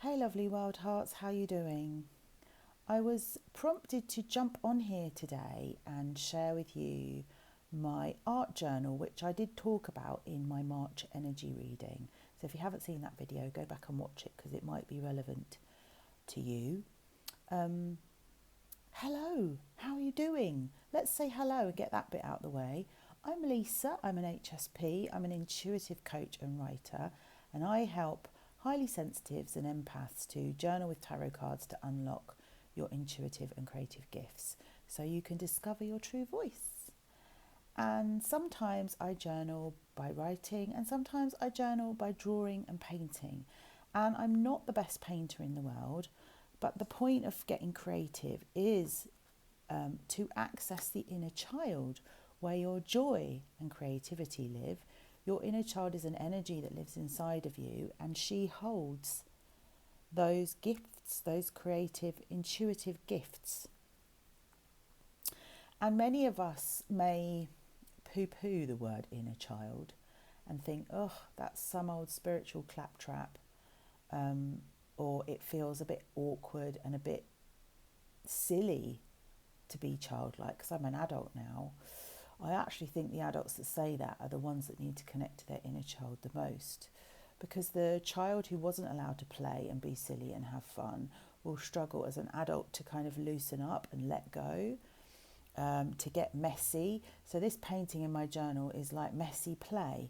Hey lovely wild hearts, how you doing? I was prompted to jump on here today and share with you my art journal, which I did talk about in my March energy reading. So if you haven't seen that video, go back and watch it because it might be relevant to you. Um, Hello, how are you doing? Let's say hello and get that bit out of the way. I'm Lisa, I'm an HSP, I'm an intuitive coach and writer, and I help highly sensitives and empaths to journal with tarot cards to unlock your intuitive and creative gifts so you can discover your true voice. And sometimes I journal by writing, and sometimes I journal by drawing and painting. And I'm not the best painter in the world, but the point of getting creative is to access the inner child where your joy and creativity live. Your inner child is an energy that lives inside of you, and she holds those gifts, those creative, intuitive gifts. And many of us may poo-poo the word inner child and think, oh, that's some old spiritual claptrap, or it feels a bit awkward and a bit silly to be childlike because I'm an adult now. I actually think the adults that say that are the ones that need to connect to their inner child the most, because the child who wasn't allowed to play and be silly and have fun will struggle as an adult to kind of loosen up and let go, to get messy. So this painting in my journal is like messy play.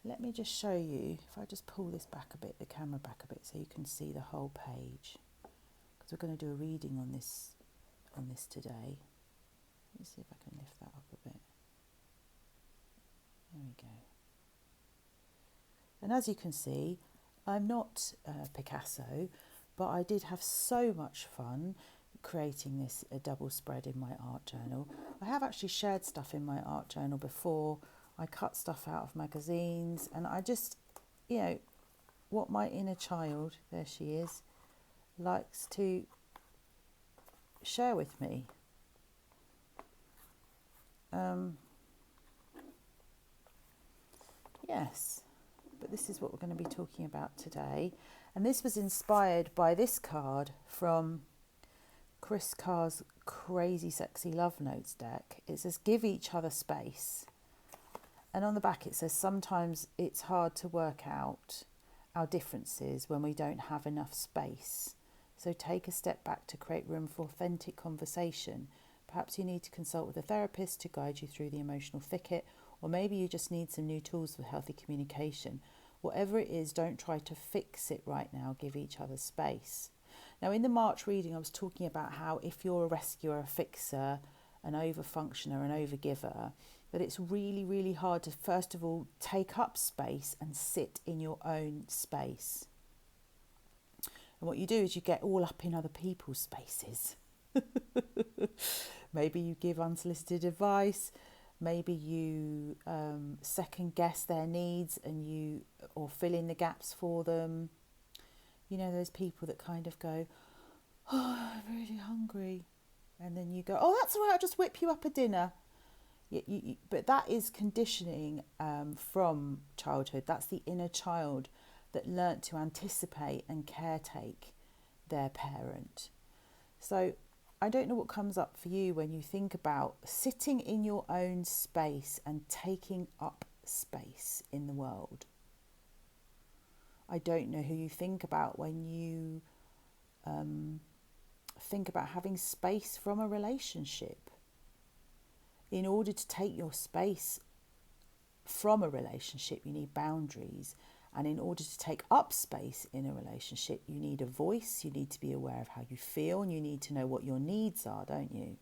Let me just show you, if I just pull this back a bit, the camera back a bit, so you can see the whole page, because we're going to do a reading on this today. Let me see if I can lift that up a bit. There we go. And as you can see, I'm not Picasso, but I did have so much fun creating this double spread in my art journal. I have actually shared stuff in my art journal before. I cut stuff out of magazines, and I just, what my inner child, there she is, likes to share with me. Yes, but this is what we're going to be talking about today. And this was inspired by this card from Chris Carr's Crazy Sexy Love Notes deck. It says, give each other space. And on the back it says, sometimes it's hard to work out our differences when we don't have enough space. So take a step back to create room for authentic conversation. Perhaps you need to consult with a therapist to guide you through the emotional thicket, or maybe you just need some new tools for healthy communication. Whatever it is, don't try to fix it right now. Give each other space. Now, in the March reading, I was talking about how if you're a rescuer, a fixer, an overfunctioner, an overgiver, that it's really, really hard to, first of all, take up space and sit in your own space. And what you do is you get all up in other people's spaces. Maybe you give unsolicited advice. Maybe you second guess their needs or fill in the gaps for them. You know, those people that kind of go, oh, I'm really hungry. And then you go, oh, that's all right, I'll just whip you up a dinner. But that is conditioning from childhood. That's the inner child that learnt to anticipate and caretake their parent. So I don't know what comes up for you when you think about sitting in your own space and taking up space in the world. I don't know who you think about when you think about having space from a relationship. In order to take your space from a relationship, you need boundaries. And in order to take up space in a relationship, you need a voice, you need to be aware of how you feel, and you need to know what your needs are, don't you?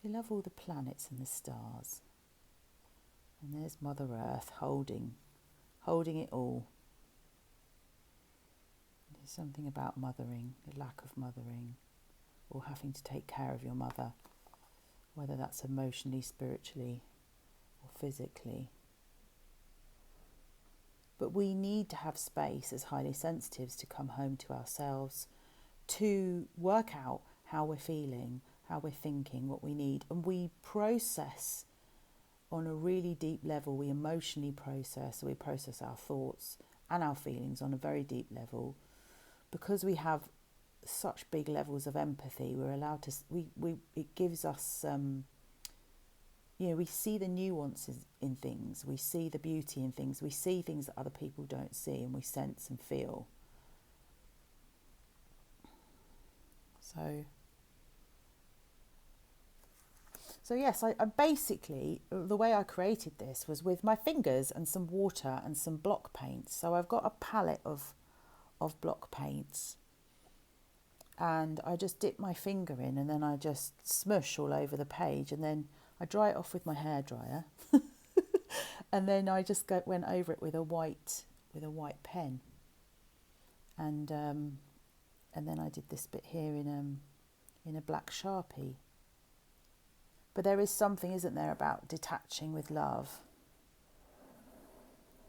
You love all the planets and the stars. And there's Mother Earth holding it all. There's something about mothering, the lack of mothering, or having to take care of your mother, whether that's emotionally, spiritually, or physically. But we need to have space as highly sensitives to come home to ourselves, to work out how we're feeling, how we're thinking, what we need. And we process on a really deep level. We emotionally process, so we process our thoughts and our feelings on a very deep level. Because we have such big levels of empathy, we're allowed to, it gives us, we see the nuances in things, we see the beauty in things, we see things that other people don't see, and we sense and feel. So yes, I basically, the way I created this was with my fingers and some water and some block paints. So I've got a palette of block paints, and I just dip my finger in, and then I just smush all over the page, and then I dry it off with my hairdryer, and then I just went over it with a white pen, and then I did this bit here in a black Sharpie. But there is something, isn't there, about detaching with love.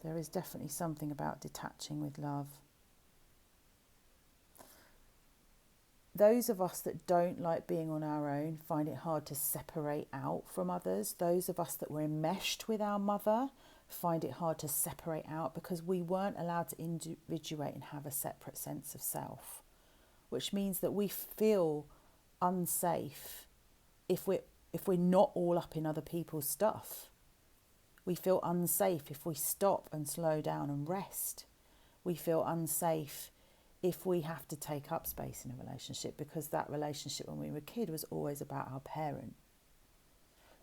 There is definitely something about detaching with love. Those of us that don't like being on our own find it hard to separate out from others. Those of us that were enmeshed with our mother find it hard to separate out, because we weren't allowed to individuate and have a separate sense of self, which means that we feel unsafe if we're not all up in other people's stuff. We feel unsafe if we stop and slow down and rest. We feel unsafe if we have to take up space in a relationship, because that relationship when we were a kid was always about our parent.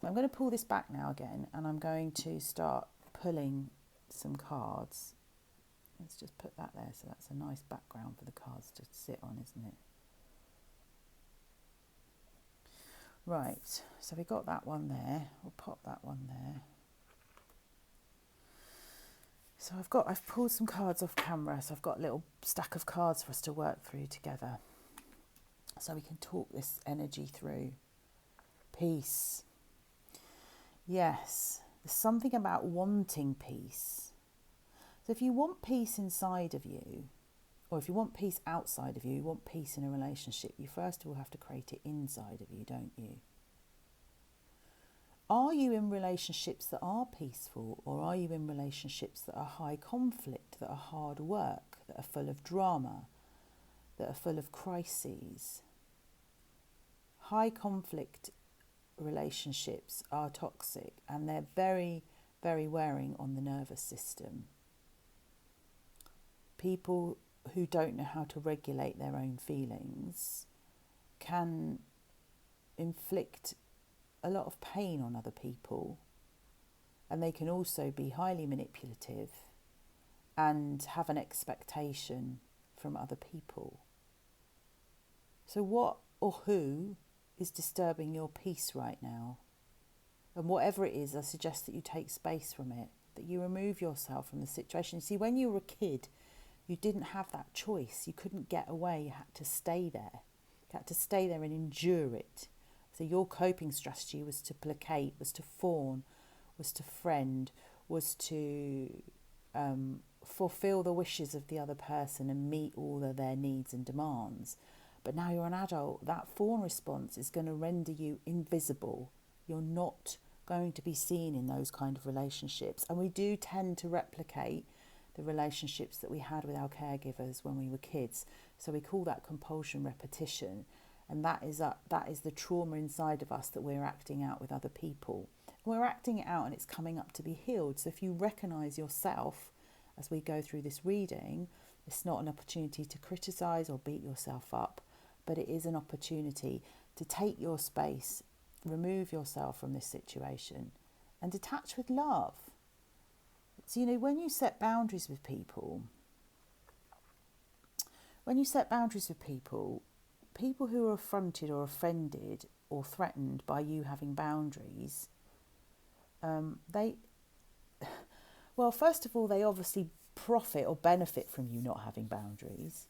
So I'm going to pull this back now again, and I'm going to start pulling some cards. Let's just put that there, so that's a nice background for the cards to sit on, isn't it? Right, so we got that one there. We'll pop that one there. So I've pulled some cards off camera, so I've got a little stack of cards for us to work through together, so we can talk this energy through. Peace. Yes, there's something about wanting peace. So if you want peace inside of you, or if you want peace outside of you, you want peace in a relationship, you first of all have to create it inside of you, don't you? Are you in relationships that are peaceful, or are you in relationships that are high conflict, that are hard work, that are full of drama, that are full of crises? High conflict relationships are toxic, and they're very, very wearing on the nervous system. People who don't know how to regulate their own feelings can inflict a lot of pain on other people, and they can also be highly manipulative and have an expectation from other people. So what or who is disturbing your peace right now? And whatever it is, I suggest that you take space from it, that you remove yourself from the situation. See, when you were a kid, you didn't have that choice. You couldn't get away. You had to stay there. You had to stay there and endure it. So your coping strategy was to placate, was to fawn, was to friend, was to fulfill the wishes of the other person and meet all of their needs and demands. But now you're an adult, that fawn response is going to render you invisible. You're not going to be seen in those kind of relationships. And we do tend to replicate the relationships that we had with our caregivers when we were kids. So we call that compulsion repetition. And that is the trauma inside of us that we're acting out with other people. We're acting it out and it's coming up to be healed. So if you recognise yourself as we go through this reading, it's not an opportunity to criticise or beat yourself up, but it is an opportunity to take your space, remove yourself from this situation and detach with love. So, when you set boundaries with people, people who are affronted or offended or threatened by you having boundaries, first of all, they obviously profit or benefit from you not having boundaries.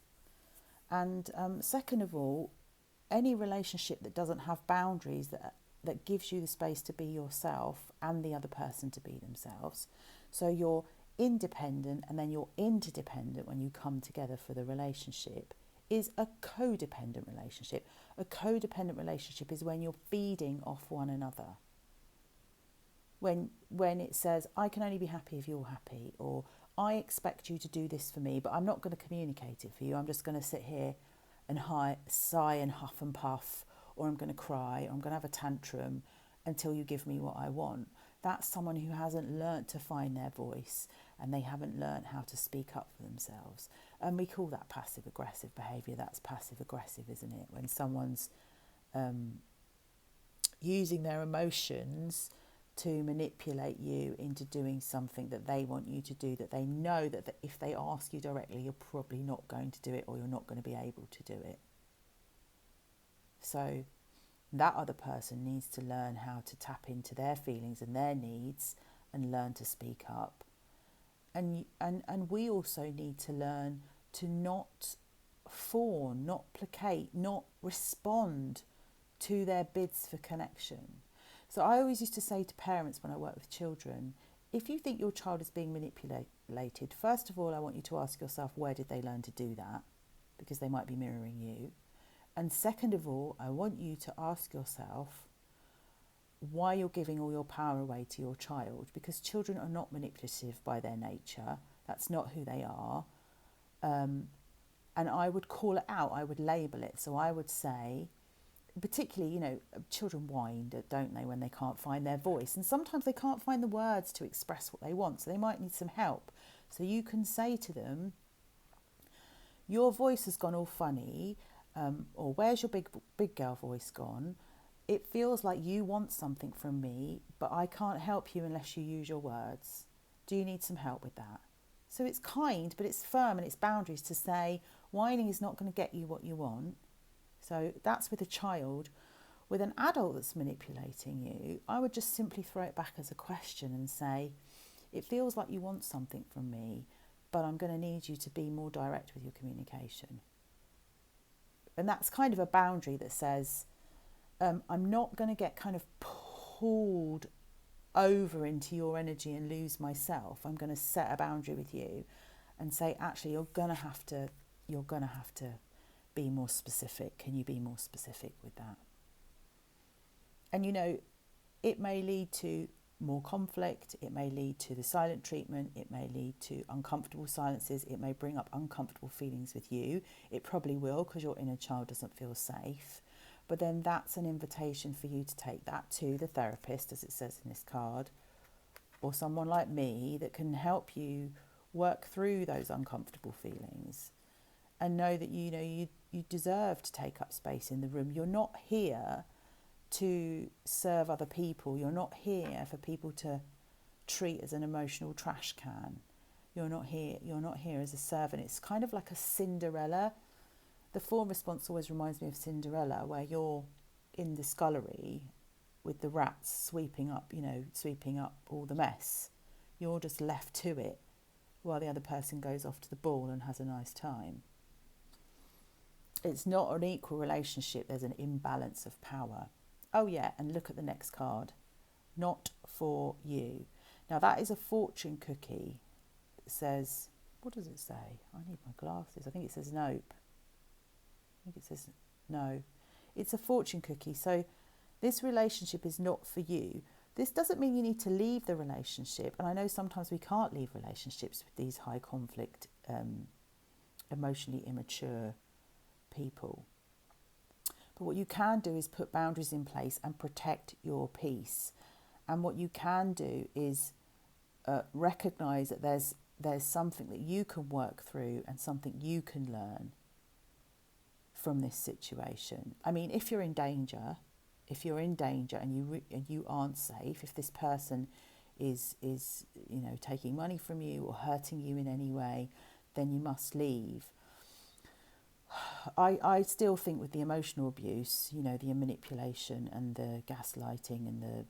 And second of all, any relationship that doesn't have boundaries, that gives you the space to be yourself and the other person to be themselves. So you're independent and then you're interdependent when you come together for the relationship, is a codependent relationship. A codependent relationship is when you're feeding off one another. When it says, I can only be happy if you're happy, or I expect you to do this for me, but I'm not going to communicate it for you. I'm just going to sit here and sigh and huff and puff, or I'm going to cry, or I'm going to have a tantrum until you give me what I want. That's someone who hasn't learnt to find their voice, and they haven't learnt how to speak up for themselves. And we call that passive-aggressive behaviour. That's passive-aggressive, isn't it? When someone's using their emotions to manipulate you into doing something that they want you to do, that they know that if they ask you directly, you're probably not going to do it, or you're not going to be able to do it. So that other person needs to learn how to tap into their feelings and their needs and learn to speak up. And we also need to learn to not fawn, not placate, not respond to their bids for connection. So I always used to say to parents when I work with children, if you think your child is being manipulated, first of all, I want you to ask yourself, where did they learn to do that? Because they might be mirroring you. And second of all, I want you to ask yourself why you're giving all your power away to your child, because children are not manipulative by their nature. That's not who they are. And I would call it out. I would label it. So I would say, particularly, children whine, don't they, when they can't find their voice. And sometimes they can't find the words to express what they want. So they might need some help. So you can say to them, your voice has gone all funny, or where's your big girl voice gone? It feels like you want something from me, but I can't help you unless you use your words. Do you need some help with that? So it's kind, but it's firm and it's boundaries to say, whining is not going to get you what you want. So that's with a child. With an adult that's manipulating you, I would just simply throw it back as a question and say, it feels like you want something from me, but I'm going to need you to be more direct with your communication. And that's kind of a boundary that says, I'm not going to get kind of pulled over into your energy and lose myself. I'm going to set a boundary with you and say, actually, you're going to have to be more specific. Can you be more specific with that? And it may lead to more conflict. It may lead to the silent treatment. It may lead to uncomfortable silences. It may bring up uncomfortable feelings with you. It probably will, because your inner child doesn't feel safe. But then that's an invitation for you to take that to the therapist, as it says in this card, or someone like me that can help you work through those uncomfortable feelings and know that you deserve to take up space in the room. You're not here to serve other people. You're not here for people to treat as an emotional trash can. You're not here as a servant. It's kind of like a Cinderella. The form response always reminds me of Cinderella, where you're in the scullery with the rats sweeping up all the mess. You're just left to it while the other person goes off to the ball and has a nice time. It's not an equal relationship. There's an imbalance of power. Oh yeah, and look at the next card. Not for you. Now that is a fortune cookie. It says, what does it say? I need my glasses. I think it says nope. It says no. It's a fortune cookie. So this relationship is not for you. This doesn't mean you need to leave the relationship. And I know sometimes we can't leave relationships with these high conflict, emotionally immature people. But what you can do is put boundaries in place and protect your peace. And what you can do is recognise that there's something that you can work through and something you can learn from this situation. I mean, if you're in danger and you aren't safe, if this person is taking money from you or hurting you in any way, then you must leave. I still think with the emotional abuse, the manipulation and the gaslighting and the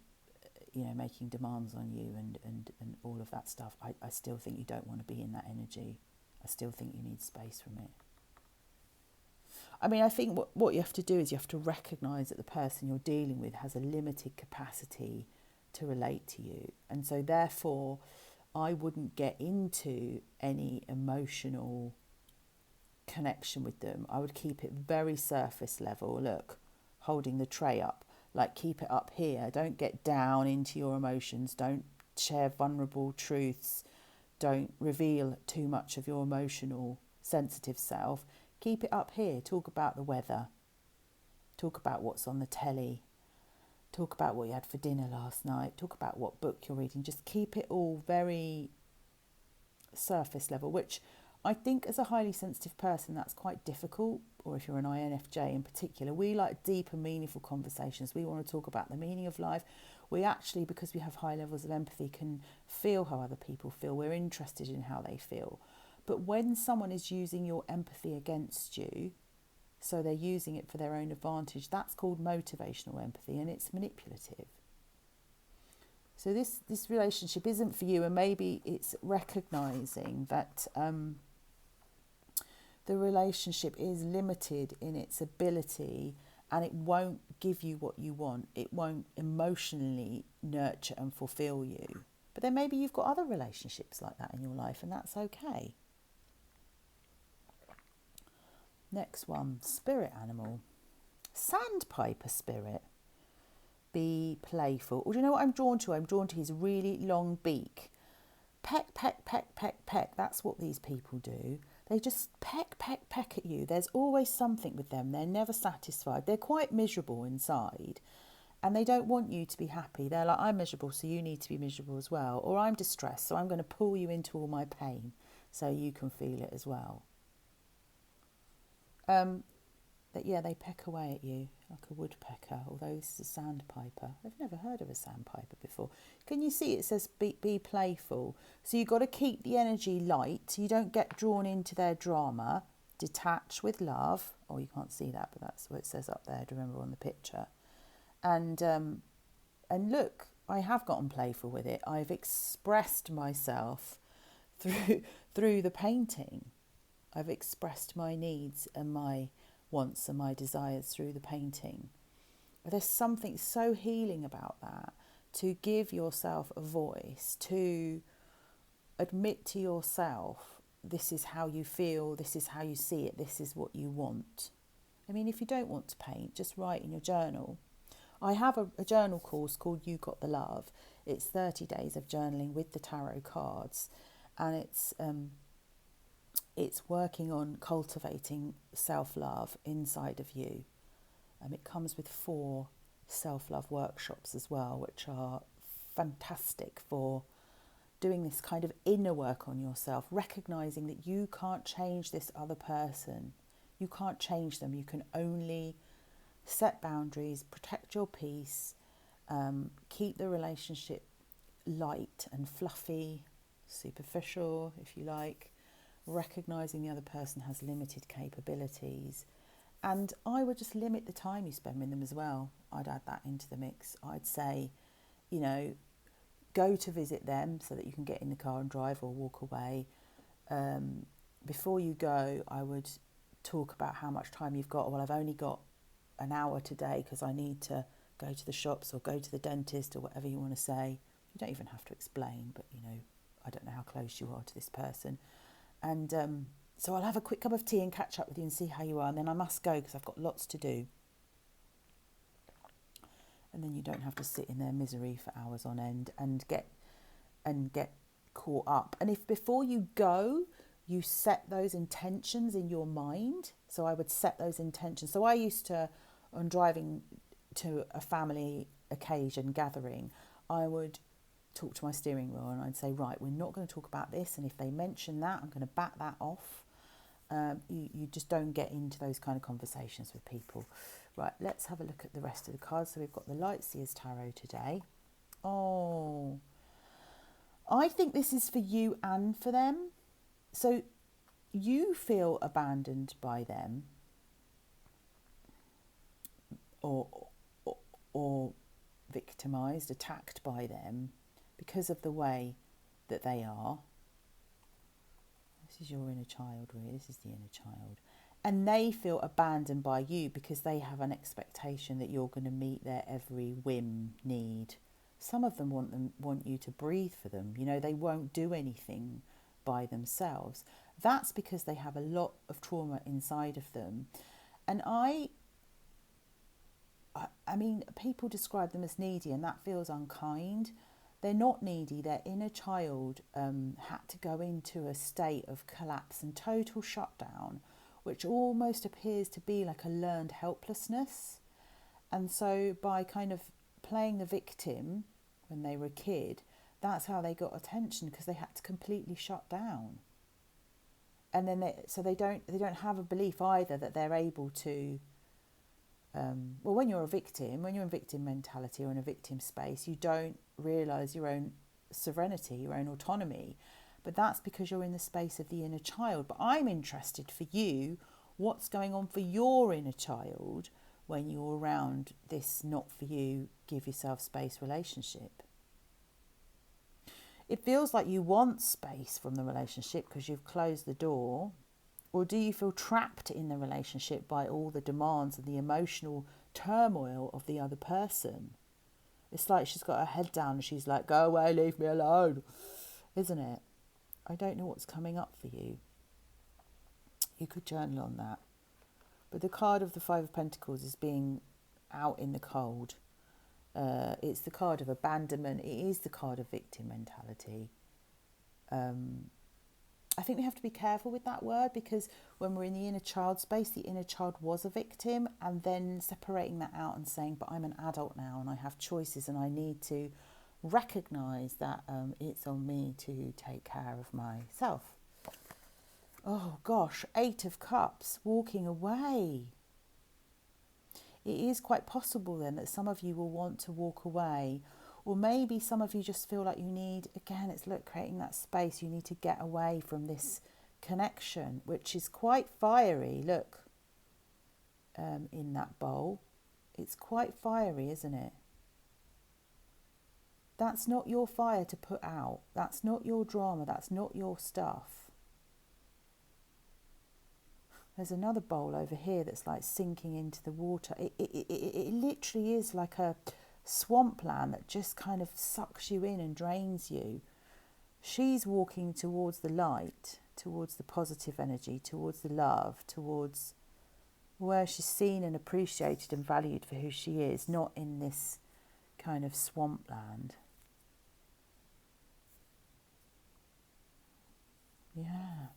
making demands on you and all of that stuff, I still think you don't want to be in that energy. I still think you need space from it. I mean, I think what you have to do is you have to recognise that the person you're dealing with has a limited capacity to relate to you. And so therefore, I wouldn't get into any emotional connection with them. I would keep it very surface level. Look, holding the tray up, like keep it up here. Don't get down into your emotions. Don't share vulnerable truths. Don't reveal too much of your emotional, sensitive self. Keep it up here. Talk about the weather. Talk about what's on the telly. Talk about what you had for dinner last night. Talk about what book you're reading. Just keep it all very surface level, which I think as a highly sensitive person, that's quite difficult. Or if you're an INFJ in particular, we like deep and meaningful conversations. We want to talk about the meaning of life. We actually, because we have high levels of empathy, can feel how other people feel. We're interested in how they feel. But when someone is using your empathy against you, so they're using it for their own advantage, that's called motivational empathy, and it's manipulative. So this relationship isn't for you, and maybe it's recognising that the relationship is limited in its ability, and it won't give you what you want. It won't emotionally nurture and fulfil you. But then maybe you've got other relationships like that in your life, and that's okay. Next one, spirit animal. Sandpiper spirit. Be playful. Or do you know what I'm drawn to? I'm drawn to his really long beak. Peck, peck, peck, peck, peck. That's what these people do. They just peck, peck, peck at you. There's always something with them. They're never satisfied. They're quite miserable inside. And they don't want you to be happy. They're like, I'm miserable, so you need to be miserable as well. Or I'm distressed, so I'm going to pull you into all my pain so you can feel it as well. They peck away at you like a woodpecker, although this is a sandpiper. I've never heard of a sandpiper before. Can you see it says be playful? So you've got to keep the energy light so you don't get drawn into their drama. Detach with love. Oh, you can't see that, but that's what it says up there, do you remember on the picture? And look, I have gotten playful with it. I've expressed myself through the painting. I've expressed my needs and my wants and my desires through the painting. There's something so healing about that, to give yourself a voice, to admit to yourself, this is how you feel, this is how you see it, this is what you want. I mean, if you don't want to paint, just write in your journal. I have a journal course called You Got the Love. It's 30 days of journaling with the tarot cards, and it's working on cultivating self-love inside of you. It comes with 4 self-love workshops as well, which are fantastic for doing this kind of inner work on yourself, recognising that you can't change this other person. You can't change them. You can only set boundaries, protect your peace, keep the relationship light and fluffy, superficial, if you like, recognising the other person has limited capabilities. And I would just limit the time you spend with them as well. I'd add that into the mix. I'd say, go to visit them so that you can get in the car and drive or walk away. Before you go, I would talk about how much time you've got. Well, I've only got an hour today because I need to go to the shops or go to the dentist or whatever you want to say. You don't even have to explain, but, I don't know how close you are to this person. And so I'll have a quick cup of tea and catch up with you and see how you are. And then I must go because I've got lots to do. And then you don't have to sit in their misery for hours on end and get caught up. And if before you go, you set those intentions in your mind. So I would set those intentions. So I used to, on driving to a family occasion gathering, I would talk to my steering wheel and I'd say, right, we're not going to talk about this. And if they mention that, I'm going to back that off. You just don't get into those kind of conversations with people. Right, let's have a look at the rest of the cards. So we've got the Lightseers Tarot today. Oh, I think this is for you and for them. So you feel abandoned by them or victimised, attacked by them because of the way that they are. This is your inner child, really. This is the inner child. And they feel abandoned by you because they have an expectation that you're going to meet their every whim, need. Some of them want you to breathe for them. They won't do anything by themselves. That's because they have a lot of trauma inside of them. And I mean, people describe them as needy, and that feels unkind. They're not needy. Their inner child had to go into a state of collapse and total shutdown, which almost appears to be like a learned helplessness. And so by kind of playing the victim when they were a kid, that's how they got attention, because they had to completely shut down. And then they don't have a belief either that they're able to. Well, when you're in victim mentality or in a victim space, you don't realise your own sovereignty, your own autonomy. But that's because you're in the space of the inner child. But I'm interested for you, what's going on for your inner child when you're around this not for you, give yourself space relationship. It feels like you want space from the relationship because you've closed the door. Or do you feel trapped in the relationship by all the demands and the emotional turmoil of the other person? It's like she's got her head down and she's like, go away, leave me alone, isn't it? I don't know what's coming up for you. You could journal on that. But the card of the Five of Pentacles is being out in the cold. It's the card of abandonment. It is the card of victim mentality. I think we have to be careful with that word, because when we're in the inner child space, the inner child was a victim, and then separating that out and saying, but I'm an adult now and I have choices and I need to recognise that it's on me to take care of myself. Oh gosh, 8 of Cups, walking away. It is quite possible then that some of you will want to walk away. Or maybe some of you just feel like you need, again, it's creating that space. You need to get away from this connection, which is quite fiery. Look, in that bowl. It's quite fiery, isn't it? That's not your fire to put out. That's not your drama. That's not your stuff. There's another bowl over here that's like sinking into the water. It literally is like a swampland that just kind of sucks you in and drains you. She's walking towards the light, towards the positive energy, towards the love, towards where she's seen and appreciated and valued for who she is, not in this kind of swampland. Yeah.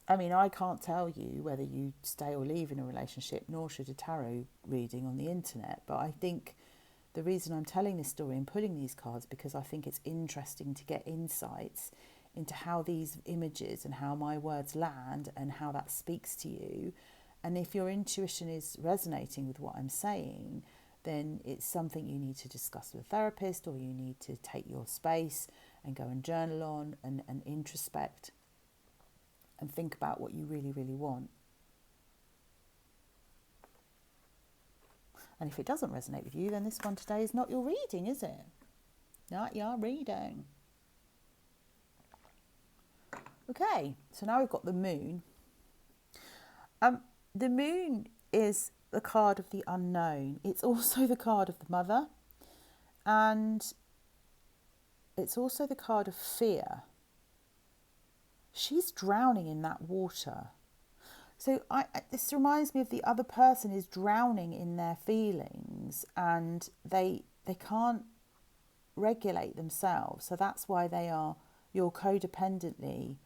I mean, I can't tell you whether you stay or leave in a relationship, nor should a tarot reading on the internet. But I think the reason I'm telling this story and pulling these cards, because I think it's interesting to get insights into how these images and how my words land and how that speaks to you. And if your intuition is resonating with what I'm saying, then it's something you need to discuss with a therapist, or you need to take your space and go and journal on and introspect and think about what you really, really want. And if it doesn't resonate with you, then this one today is not your reading, is it? Not your reading. Okay, so now we've got the moon. The moon is the card of the unknown. It's also the card of the mother. And it's also the card of fear. She's drowning in that water. So this reminds me of the other person is drowning in their feelings, and they can't regulate themselves. So that's why you're codependently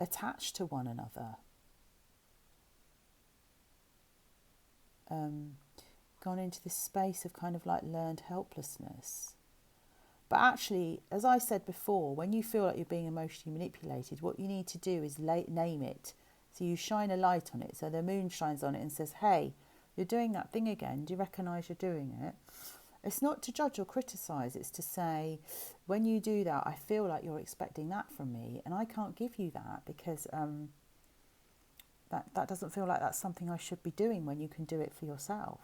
attached to one another. Gone into this space of kind of like learned helplessness. But actually, as I said before, when you feel like you're being emotionally manipulated, what you need to do is name it. So you shine a light on it. So the moon shines on it and says, hey, you're doing that thing again. Do you recognise you're doing it? It's not to judge or criticise. It's to say, when you do that, I feel like you're expecting that from me. And I can't give you that, because that doesn't feel like that's something I should be doing when you can do it for yourself.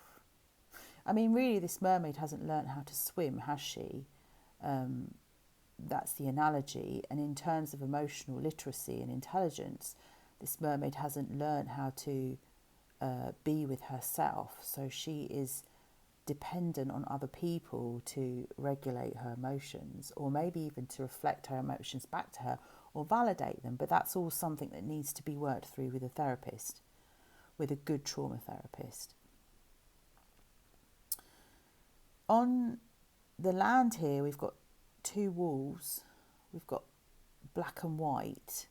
I mean, really, this mermaid hasn't learned how to swim, has she? That's the analogy. And in terms of emotional literacy and intelligence, this mermaid hasn't learned how to be with herself. So she is dependent on other people to regulate her emotions, or maybe even to reflect her emotions back to her or validate them. But that's all something that needs to be worked through with a therapist, with a good trauma therapist. On the land here, we've got two walls. We've got black and white.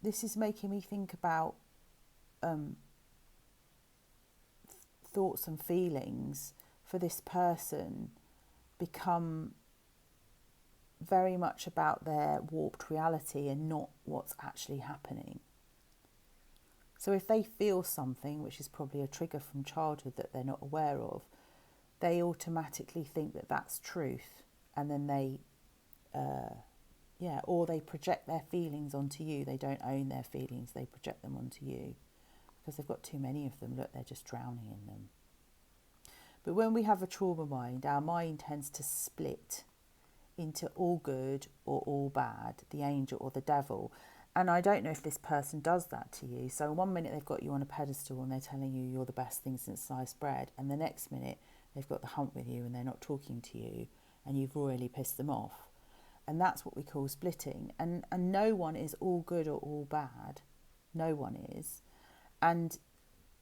This is making me think about thoughts and feelings for this person become very much about their warped reality and not what's actually happening. So if they feel something, which is probably a trigger from childhood that they're not aware of, they automatically think that that's truth, and then they, or they project their feelings onto you. They don't own their feelings, they project them onto you because they've got too many of them. Look, they're just drowning in them. But when we have a trauma mind, our mind tends to split into all good or all bad, the angel or the devil. And I don't know if this person does that to you. So 1 minute they've got you on a pedestal and they're telling you you're the best thing since sliced bread, and the next minute they've got the hump with you and they're not talking to you and you've royally pissed them off. And that's what we call splitting. And no one is all good or all bad. No one is. And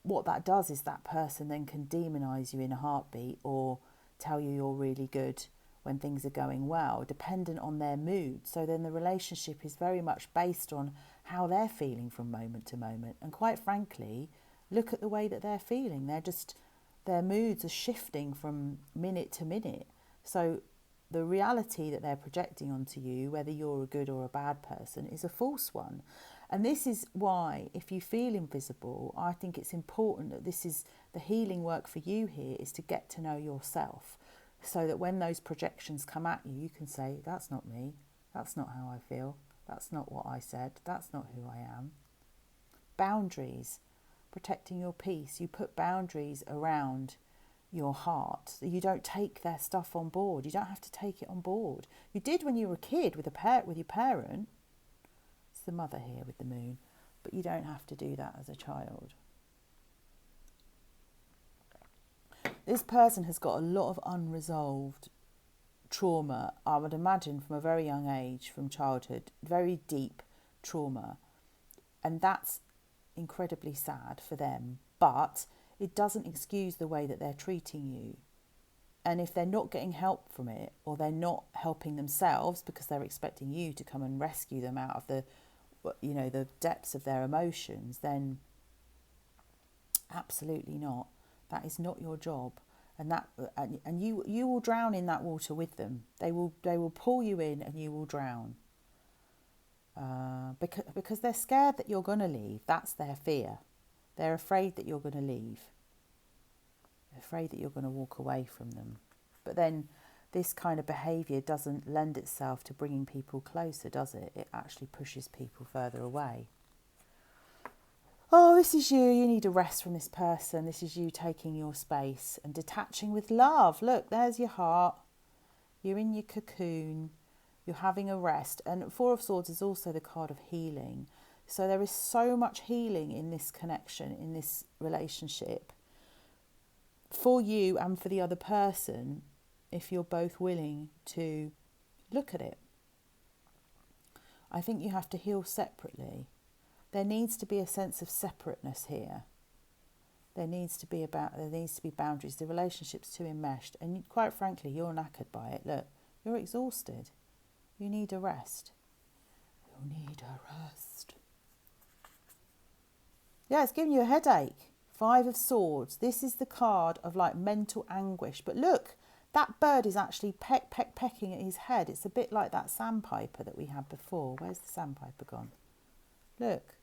what that does is that person then can demonise you in a heartbeat or tell you you're really good when things are going well, dependent on their mood. So then the relationship is very much based on how they're feeling from moment to moment. And quite frankly, look at the way that they're feeling. Their moods are shifting from minute to minute. So the reality that they're projecting onto you, whether you're a good or a bad person, is a false one. And this is why, if you feel invisible, I think it's important that this is the healing work for you here, is to get to know yourself, so that when those projections come at you, you can say, that's not me, that's not how I feel, that's not what I said, that's not who I am. Boundaries, protecting your peace. You put boundaries around your heart. You don't take their stuff on board. You don't have to take it on board. You did when you were a kid with your parent. It's the mother here with the moon, but you don't have to do that as a child. This person has got a lot of unresolved trauma, I would imagine, from a very young age, from childhood, very deep trauma. And that's incredibly sad for them, but it doesn't excuse the way that they're treating you. And if they're not getting help from it, or they're not helping themselves because they're expecting you to come and rescue them out of the depths of their emotions, then absolutely not. That is not your job, and you will drown in that water with them. They will pull you in, and you will drown. Because they're scared that you're going to leave. That's their fear. They're afraid that you're going to leave. They're afraid that you're going to walk away from them. But then this kind of behaviour doesn't lend itself to bringing people closer, does it? It actually pushes people further away. Oh, this is you. You need a rest from this person. This is you taking your space and detaching with love. Look, there's your heart. You're in your cocoon. You're having a rest. And Four of Swords is also the card of healing. So there is so much healing in this connection, in this relationship, for you and for the other person, if you're both willing to look at it. I think you have to heal separately. There needs to be a sense of separateness here. There needs to be boundaries. The relationship's too enmeshed, and quite frankly, you're knackered by it. Look, you're exhausted. You need a rest. You need a rest. Yeah, it's giving you a headache. 5 of Swords. This is the card of like mental anguish. But look, that bird is actually pecking at his head. It's a bit like that sandpiper that we had before. Where's the sandpiper gone? Look,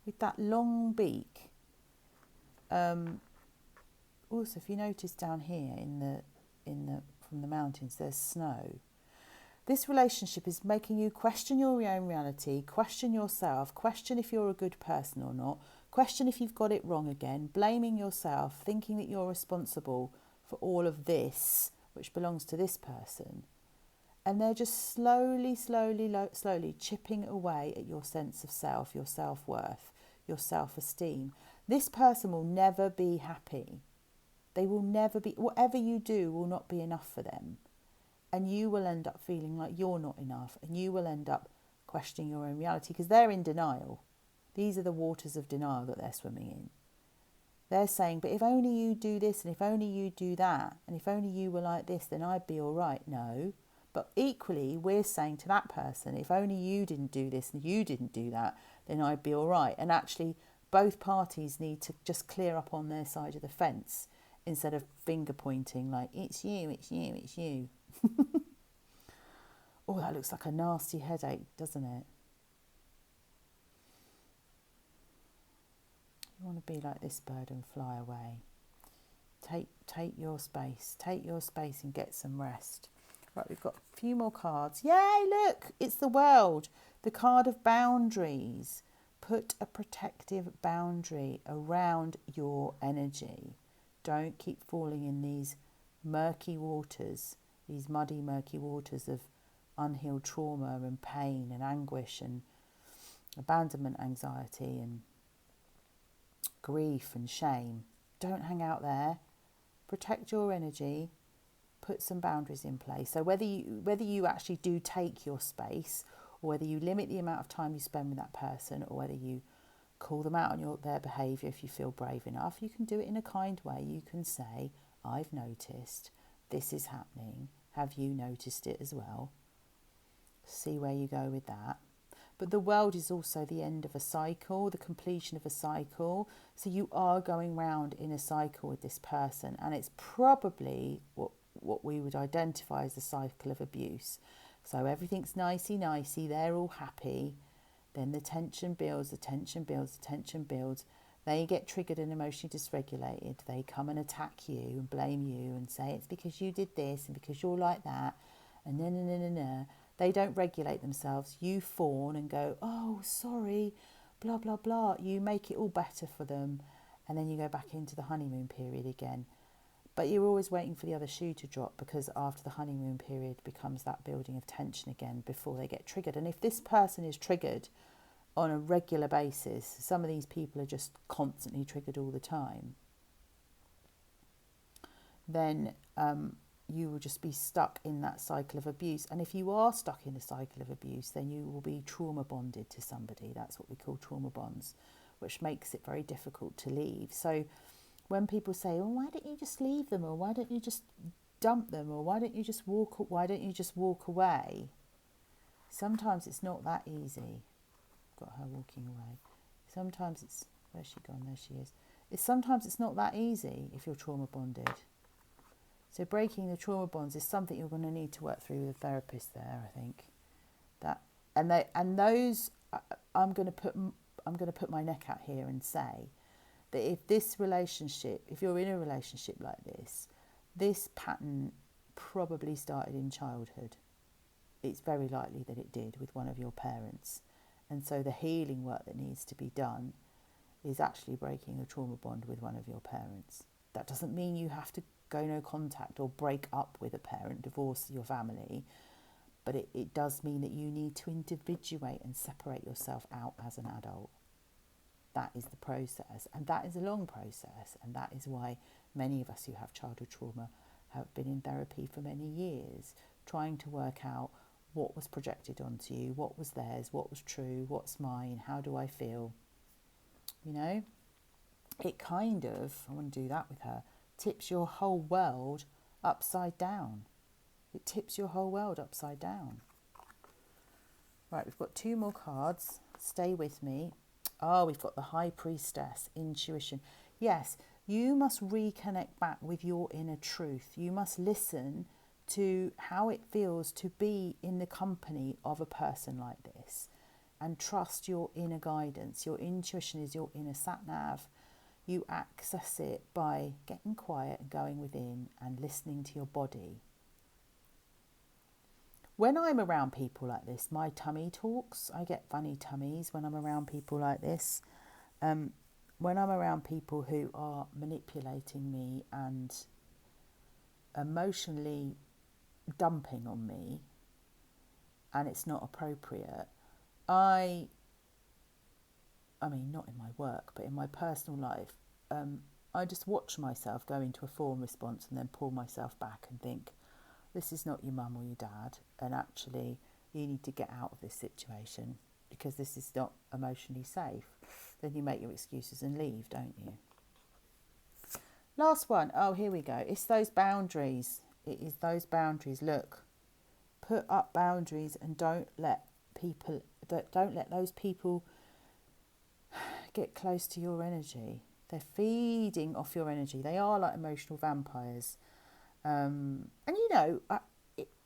with that long beak. Also, if you notice down here from the mountains, there's snow. This relationship is making you question your own reality, question yourself, question if you're a good person or not, question if you've got it wrong again, blaming yourself, thinking that you're responsible for all of this, which belongs to this person. And they're just slowly chipping away at your sense of self, your self-worth, your self-esteem. This person will never be happy. They will never be, whatever you do will not be enough for them. And you will end up feeling like you're not enough, and you will end up questioning your own reality because they're in denial. These are the waters of denial that they're swimming in. They're saying, but if only you do this and if only you do that and if only you were like this, then I'd be all right. No. But equally, we're saying to that person, if only you didn't do this and you didn't do that, then I'd be all right. And actually, both parties need to just clear up on their side of the fence instead of finger pointing like, it's you, it's you, it's you. Oh, that looks like a nasty headache, doesn't it? You want to be like this bird and fly away. Take your space. Take your space and get some rest. Right, we've got a few more cards. Yay, look, it's the world. The card of boundaries. Put a protective boundary around your energy. Don't keep falling in these murky waters, these muddy, murky waters of unhealed trauma and pain and anguish and abandonment anxiety and grief and shame. Don't hang out there. Protect your energy. Put some boundaries in place. So whether you actually do take your space, or whether you limit the amount of time you spend with that person, or whether you call them out on their behaviour if you feel brave enough, you can do it in a kind way. You can say, I've noticed this is happening. Have you noticed it as well? See where you go with that. But the world is also the end of a cycle, the completion of a cycle. So you are going round in a cycle with this person, and it's probably what we would identify as the cycle of abuse. So everything's nicey, they're all happy. Then the tension builds, the tension builds, the tension builds. They get triggered and emotionally dysregulated. They come and attack you and blame you and say it's because you did this and because you're like that. And no. They don't regulate themselves. You fawn and go, oh, sorry, blah, blah, blah. You make it all better for them. And then you go back into the honeymoon period again. But you're always waiting for the other shoe to drop, because after the honeymoon period becomes that building of tension again before they get triggered. And if this person is triggered on a regular basis, some of these people are just constantly triggered all the time, then you will just be stuck in that cycle of abuse. And if you are stuck in a cycle of abuse, then you will be trauma bonded to somebody. That's what we call trauma bonds, which makes it very difficult to leave. So when people say, well, why don't you just leave them, or why don't you just dump them, or why don't you just walk away? Sometimes it's not that easy. Got her walking away. Sometimes it's, where's she gone? There she is. Sometimes it's not that easy if you're trauma bonded. So breaking the trauma bonds is something you're going to need to work through with a therapist there, I think. I'm going to put my neck out here and say that if you're in a relationship like this pattern probably started in childhood. It's very likely that it did with one of your parents. And so the healing work that needs to be done is actually breaking the trauma bond with one of your parents. That doesn't mean you have to go no contact or break up with a parent, divorce your family, but it does mean that you need to individuate and separate yourself out as an adult. That is the process, and that is a long process, and that is why many of us who have childhood trauma have been in therapy for many years, trying to work out what was projected onto you, what was theirs, what was true, what's mine, how do I feel? You know, it kind of, I want to do that with her, tips your whole world upside down. It tips your whole world upside down. Right, we've got 2 more cards. Stay with me. Oh, we've got the High Priestess, intuition. Yes, you must reconnect back with your inner truth. You must listen to how it feels to be in the company of a person like this, and trust your inner guidance. Your intuition is your inner sat-nav. You access it by getting quiet and going within and listening to your body. When I'm around people like this, my tummy talks. I get funny tummies when I'm around people like this. When I'm around people who are manipulating me and emotionally dumping on me, and it's not appropriate, I mean, not in my work, but in my personal life, I just watch myself go into a fawn response and then pull myself back and think, this is not your mum or your dad, and actually you need to get out of this situation because this is not emotionally safe. Then you make your excuses and leave, don't you? Last one. Oh, here we go. It's those boundaries. It is those boundaries. Look, put up boundaries and don't let those people get close to your energy. They're feeding off your energy. They are like emotional vampires. And you know,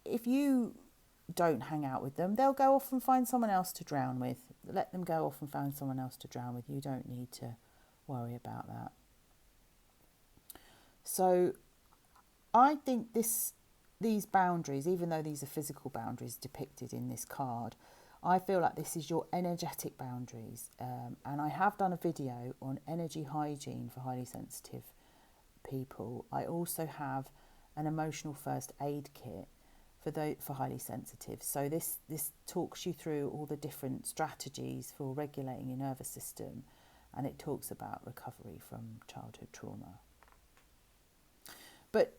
if you don't hang out with them, they'll go off and find someone else to drown with. Let them go off and find someone else to drown with. You don't need to worry about that. So I think these boundaries, even though these are physical boundaries depicted in this card, I feel like this is your energetic boundaries. And I have done a video on energy hygiene for highly sensitive people. I also have an emotional first aid kit for highly sensitive. So this talks you through all the different strategies for regulating your nervous system, and it talks about recovery from childhood trauma. But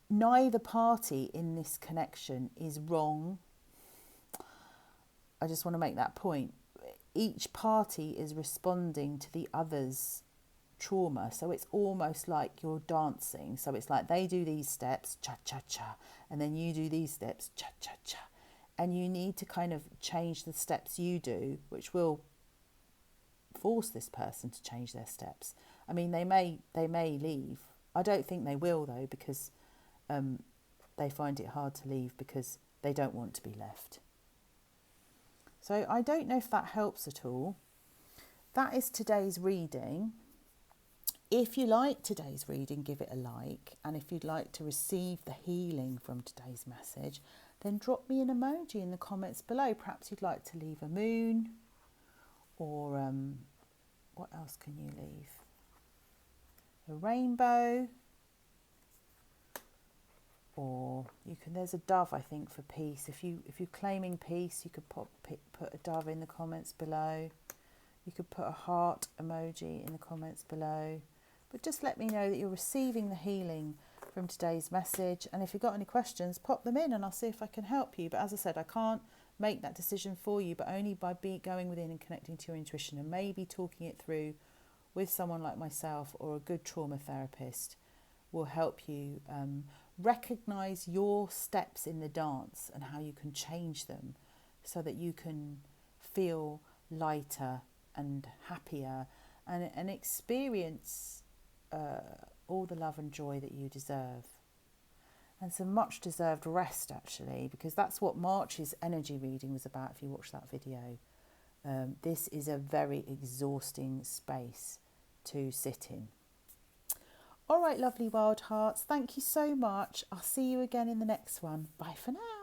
neither party in this connection is wrong. I just want to make that point. Each party is responding to the other's trauma. So it's almost like you're dancing. So it's like they do these steps, cha-cha-cha, and then you do these steps, cha-cha-cha. And you need to kind of change the steps you do, which will force this person to change their steps. I mean, they may leave. I don't think they will, though, because they find it hard to leave because they don't want to be left. So I don't know if that helps at all. That is today's reading. If you like today's reading, give it a like. And if you'd like to receive the healing from today's message, then drop me an emoji in the comments below. Perhaps you'd like to leave a moon, or what else can you leave? A rainbow, or you can. There's a dove, I think, for peace. If you're claiming peace, you could put a dove in the comments below. You could put a heart emoji in the comments below. But just let me know that you're receiving the healing from today's message. And if you've got any questions, pop them in and I'll see if I can help you. But as I said, I can't make that decision for you, but only by going within and connecting to your intuition and maybe talking it through with someone like myself or a good trauma therapist will help you recognise your steps in the dance and how you can change them so that you can feel lighter and happier and experience all the love and joy that you deserve. And some much deserved rest, actually, because that's what March's energy reading was about if you watch that video. This is a very exhausting space to sit in. All right, lovely wild hearts, thank you so much. I'll see you again in the next one. Bye for now.